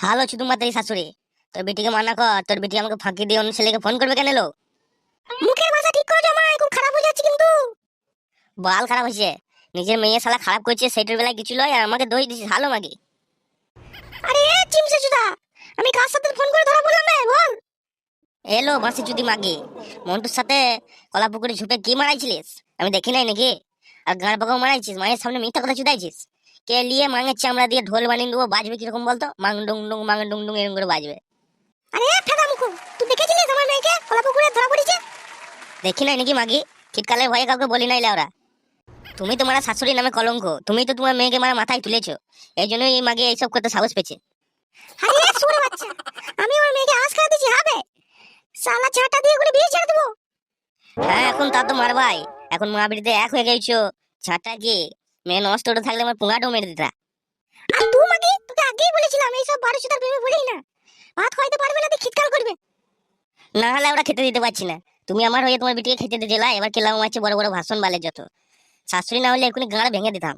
ভালো শুধু মাত্র শাশুড়ি। তোর বেটিকে মানা কর, তোর বেটি আমাকে ফাঁকি দিয়ে অন্য ছেলেকে ফোন করবে কেন এলো? মুখের ভাষা ঠিক করো জামাই, খুব খারাপ হয়ে যাচ্ছে কিন্তু। বাল খারাপ হয়েছে। নিজের মেয়ে শালা খারাপ করছে, সেইটার বেলায় কিছু লয় আর আমাকে দোষ দিছিস। ভালো মাগি আরে চিমসে চুদা, আমি কার সাথে ফোন করে ধরা বললাম রে বল। এলো বাঁশি চুদি মাগি। মন্টুর সাথে কলা পুকুরে ঝুপে কি মারাইছিলিস? আমি দেখি নাই নাকি? আর গাঁড় পাকাও মারাইছিস, মায়ের সামনে মিথ্যা কথা চুদাইছিস। কে লিয়ে মাঙের চামড়া দিয়ে ঢোল বানিয়ে দেবো, বাজবে কিরকম বলতো? মাং ডুং ডুং মাং ডুং ডুং এরকম করে বাজবে। আরে ফেদা মুখো, তুই দেখেছিলিস আমার মেয়েকে কলা পুকুরে ধরা পড়েছে? দেখি নাই নাকি মাগি? শীতকালের ভয়ে কাউকে বলি নাই ওরা। তুমি তোমার শাশুড়ি নামে কলঙ্ক, তুমি তো তোমার মেয়েকে মারা মাথায় তুলেছো। এই জন্যই এই মাগে এইসব করতে সাহস পেয়েছে। আরে শুনে বাচ্চা, আমি আমার মেয়েকে আজ খাওয়া দিয়েছি হবে, শালা ছাটা দিয়ে গুলি বিয়ে ছেড়ে দেবো। হ্যাঁ এখন তা তো মারবাই। এখন মা বিড়িতে এক হয়ে গেছো। ছাটা কি? মেয়ে নষ্ট হতে থাকলে আমার পুঙ্গাটাও মেরে দিতা। আর তুই মাগি, তোকে আগেই বলেছিলাম এইসব বারো সুতার প্রেমে পড়েই না। ভাত খাইতে পারবে না, তুই খিটকাল করবে। না হলে ওরা খেতে দিতে পারছি না। তুমি আমার হয়ে তোমার বিটিকে খেতে দিতে লাই, এবার কেলাম আছে বড় বড় ভাষণ বালে যত। শাশুড়ি না হলে এখনই গাঁড় ভেঙে দিতাম।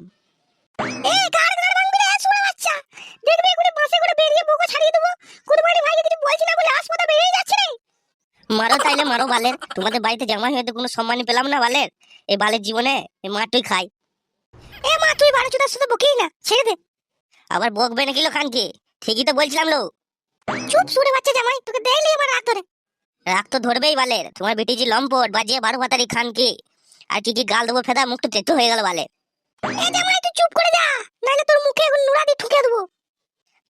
এ গাড় গাড় ভাঙবি রে শুনে বাচ্চা, দেখবি করে বাসে করে বেরিয়ে বউকে ছাড়িয়ে দেবো। কুরবানি ভাইকে কিছু বলছি না বলে হাসপাতাল বেরিয়ে যাচ্ছে রে। মারো তাইলে মারো বালের, তোমাদের বাড়িতে জামাই হয়ে তো কোনো সম্মানই পেলাম না বালের। এই বালের জীবনে এই মারটাই খাই। এ মা তুই বারো চুদার সাথে বকেই না, ছেড়ে দে। আবার বকবে না কিলো খানকে? ঠিকই তো বলছিলাম লো। চুপ শুনে বাচ্চা জামাই, তোকে দেখলেই আমার রাগ ধরে। রাগ তো ধরবেই বালের, তোমার বেটি যে লম্পট বাজিয়ে বারো ভাতারি খানকে। আর কি কি গাল দেবো ফেদা, মুখ তো টেটু হয়ে গেল বালের। এ জামাই তুই চুপ করে যা, নাহলে তোর মুখে এখন নুরা দিয়ে ঠুকে দেবো।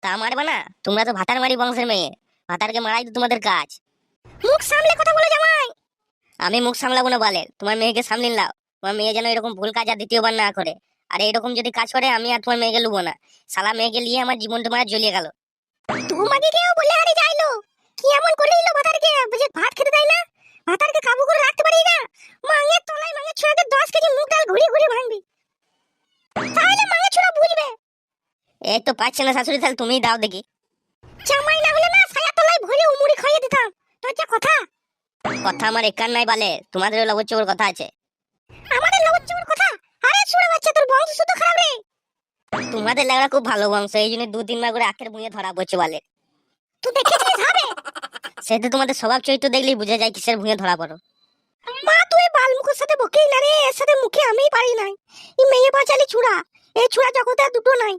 তা মারবে না? তোমরা তো ভাতার মারি বংশের মেয়ে, ভাতারকে মারাই তো তোমাদের কাজ। মুখ সামলে কথা বলে জামাই। আমি মুখ সামলাবো না বালের, তোমার মেয়েকে সামলিন লাও। তোমার মেয়ে যেন এরকম ভুল কাজ আর দ্বিতীয়বার না করে। আর এরকম যদি কাজ করে আমি আর তোমার মেয়েকে লুবো না। শালা মেয়েকে নিয়ে আমার জীবন তোমার জ্বলিয়ে গেল। তোমাকে কেউ বলে আরে যাইলো, কি এমন করে দিল ভাতারকে, বুঝে ভাত খেতে দেয় না, ভাতারকে কাবু করে রাখতে পারি না। মাঙের তলায় মাঙের ছোড়াকে 10 কেজি মুগ ডাল ঘুরি ঘুরি ভাঙবি, তাহলে মাঙের ছোড়া বুঝবে। এই তো পাচ্ছে না শাশুড়ি, তাহলে তুমিই দাও দেখি। জামাই না হলে না ছায়া তলায় ভরে উমুড়ি খাইয়ে দিতাম। তোর যা কথা। কথা আমার একার নাই বালে, তোমাদের লবচ্চবর কথা আছে। আমাদের লবচ্চুর কথা? আরে শুনে বাচ্চা, তোর বংশ শুধু খারাপ রে। তোমাদের লাগা খুব ভালো বংশ, এই জন্য 2-3 বার করে আখের বুঁয়ে ধরা পড়ছে বালে। তুই দেখেছিস হবে? সেটা তোমাদের স্বভাব চরিত্র দেখলেই বোঝা যায় কিসের ভুঁয়ে ধরা পড়ো। মা তুই বালমুখের সাথে বকেই না রে, এর সাথে মুখে আমিই পারি নাই। এই মেয়ে বাঁচালি ছুড়া, এই ছুড়া জগতে আর দুটো নাই।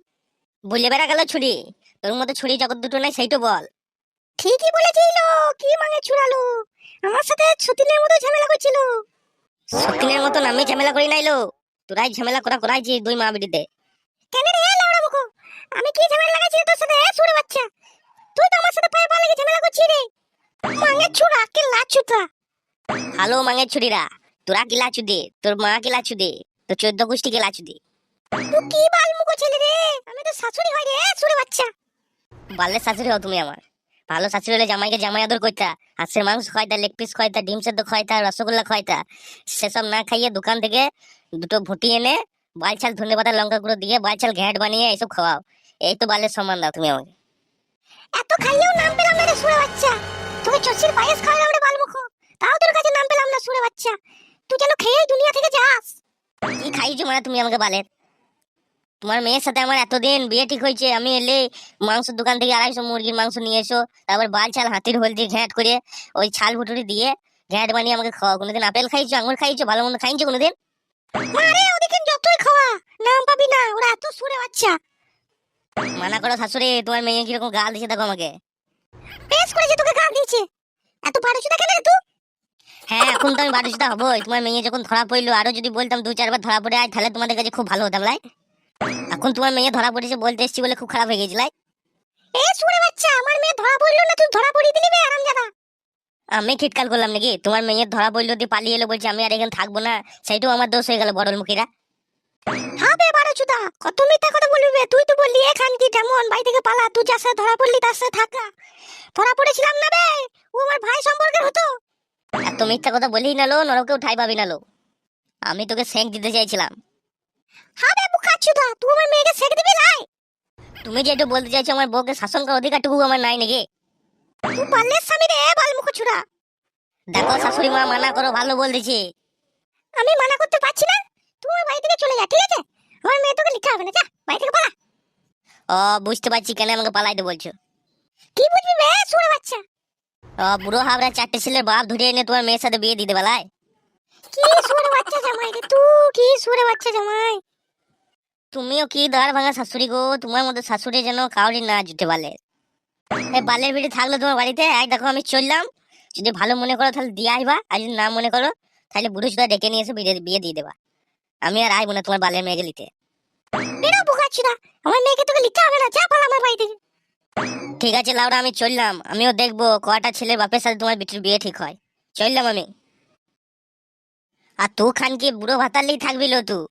বলে বেড়া গেল ছুরি। তোর মতো ছুরি জগৎ দুটো নাই, সেইটা বল। ঠিকই বলেছিল, কি মাঙে ছুড়ালো, আমার সাথে সতীনের মতো ঝামেলা করছিল। সত্যিনের মতন আমি ঝামেলা করি নাইলো। তোরাই ঝামেলা করাইছি দুই মা বিটিতে। কেন রে লাউড়া মুখো, আমি কি ঝামেলা লাগাইছি তোর সাথে? ছুড়ে বাচ্চা, তুই তো আমার সাথে পায়ে পা লেগে ঝামেলা করছিস রে। মাঙে ছুড়া কে লাচুতা। ভালো মাঙের ছুরিরা। তোরা কি লাচুদি, তোর মা কি লাচুদি, তোর 14 গোষ্ঠী কি লাচুদি। তুই কি বালমুখো ছেলে রে, আমি তো শাশুড়ি হয় রে ছুড়ে বাচ্চা। বালের শাশুড়ি হও তুমি আমার। ভালো শাশুড়ি হলে জামাইকে জামাই আদর করতা, হাঁসের মাংস খাইতা, লেগ পিস খাইতা, ডিম সেদ্ধ খাইতা, রসগোল্লা খাইতা। সেসব না খাইয়ে দোকান থেকে দুটো ভুটি এনে বালছাল ধনে পাতা লঙ্কা গুঁড়ো দিয়ে বালছাল ঘ্যাঁট বানিয়ে এইসব খাওয়াও। এই তো বালের সম্মান দাও তুমি আমাকে। এত খাইলেও নাম পেলাম না রে ছুড়ে বাচ্চা। তোকে চচ্চির পায়েস খাওয়ালাম রে বালমুখো, তাও তোর কাছে নাম পেলাম না ছুড়ে বাচ্চা। তুই যেন খেয়েই দুনিয়া থেকে যাস। কি খাইছো মানে তুমি আমাকে বালের? তোমার মেয়ের সাথে আমার এতদিন বিয়ে ঠিক হয়েছে, আমি এলে মাংসের দোকান থেকে 250 মুরগির মাংস নিয়ে এসো, তারপর বাল ছাল হাতির হোল দিয়ে ঘ্যাঁট করে ওই ছাল ভুটুরি দিয়ে ঘ্যাঁট বানিয়ে আমাকে খাওয়া। কোনোদিন আপেল খাইছো, আঙুর খাইছো, ভালো মন্দ খাইছো কোনোদিন? মারে ওদিকে যতই খাওয়া, নাম পাবি না, ওরা এত ছুড়ে বাচ্চা। মানা করো শাশুড়ি, তোমার মেয়ে কিরকম গাল দিচ্ছে দেখো আমাকে। বেশ করেছে তোকে গাল দিয়েছে, এত বারোচুদা কেন রে তুই? হ্যাঁ এখন তো আমি বাড়িতে হবোই। তোমার মেয়ে যখন ধরা পড়লো, আরো যদি বলতাম 2-4 বার ধরা পড়ে আয়, তাহলে তোমাদের কাছে খুব ভালো হতাম লাই। এখন তোমার মেয়ে ধরা পড়েছে বলতে এসছি বলে খুব খারাপ হয়ে গেছিল। এ ছুড়ে বাচ্চা, আমার মেয়ে ধরা পড়লো না, তুই ধরা পড়িয়ে দিলি বে আরামজাদা। আমি খিটকাল করলাম নাকি? তোমার মেয়ে ধরা পড়লো দিয়ে পালিয়ে এলো, বলছে আমি আর এখানে থাকবো না। সেইটাও আমার দোষ হয়ে গেল বড়ল মুখীরা। হবে বারোচুদা, কত মিথ্যা কথা বলবি বে? তুই তো বললি এখান কি যেমন বাড়ি থেকে পালা, তুই যার সাথে ধরা পড়লি তার সাথে থাকা। ধরা পড়েছিলাম না বে, ও আমার ভাই সম্পর্কের হতো। এত মিথ্যা কথা বলি নালো, নরকেও ঠাই পাবি নালো। আমি তোকে সেঁক দিতে চাইছিলাম। হবে বুকাচুদা, তুই আমার মেয়েকে ছেড়ে দিবি লাই? তুমি যে একটু বলতে চাইছো আমার বউকে শাসন করার অধিকারটুকু আমার নাই নাকি? তুই পারলে স্বামী রে বালমুখ ছুড়া। দেখো শাশুড়ি মা, মানা করো, ভালো বল দিছি। আমি মানা করতে পারছি না, তুই আমার বাড়ি থেকে চলে যা, ঠিক আছে? আমার মেয়ে তোকে লিখা হবে না, যা বাড়ি থেকে পালা। ও বুঝতে পারছি কেন আমাকে পালাইতে বলছো। কি বুঝবি বে শুয়ে বাচ্চা? বুড়ো হাবড়া চারটে ছেলের বাপ ধরে এনে তোমার মেয়ের সাথে বিয়ে দিতে বেলায়। কি শুয়ে বাচ্চা জামাই রে তুই, কি শুয়ে বাচ্চা জামাই। তুমিও কি দাঁড় ভাঙা শাশুড়ি গো, তোমার মতো শাশুড়ি যেন কাউরি না জুটে বালে। এই বালের বিড়ি থাকলো তোমার বাড়িতে, এই দেখো আমি চললাম। যদি ভালো মনে করো তাহলে দিয়ে আইবা, আর যদি না মনে করো তাহলে বুড়ো চুদা ডেকে নিয়ে এসে বিয়ে বিয়ে দিয়ে দেবা। আমি আর আইবো না তোমার বালের মেয়েকে নিতে। বেরো বোকাচ্ছিনা, আমার মেয়েকে তোকে নিতে হবে না, যা পালা আমার বাড়ি থেকে। ঠিক আছে লাউডা, আমি চললাম। আমিও দেখবো কয়টা ছেলের বাপের সাথে তোমার বিটির বিয়ে ঠিক হয়। চললাম আমি। আর তুই খান কি বুড়ো ভাতার লিগে থাকবি লো তুই?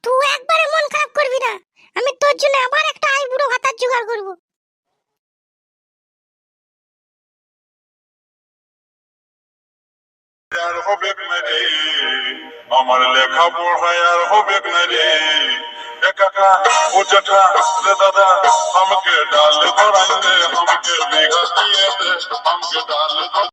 তুই একবারে মন খারাপ করবি না, আমি তোর জন্য আবার একটা আইবুড়ো ভাতার জোগাড় করবো। আর হবে না রে, আমার লেখা পড়ায় আর হবে না রে। এ কাকা ও জ্যাঠা রে দাদা, আমাকে ডাল ধরাইলে, আমাকে বিঘা দিয়ে দে, আমাকে ডাল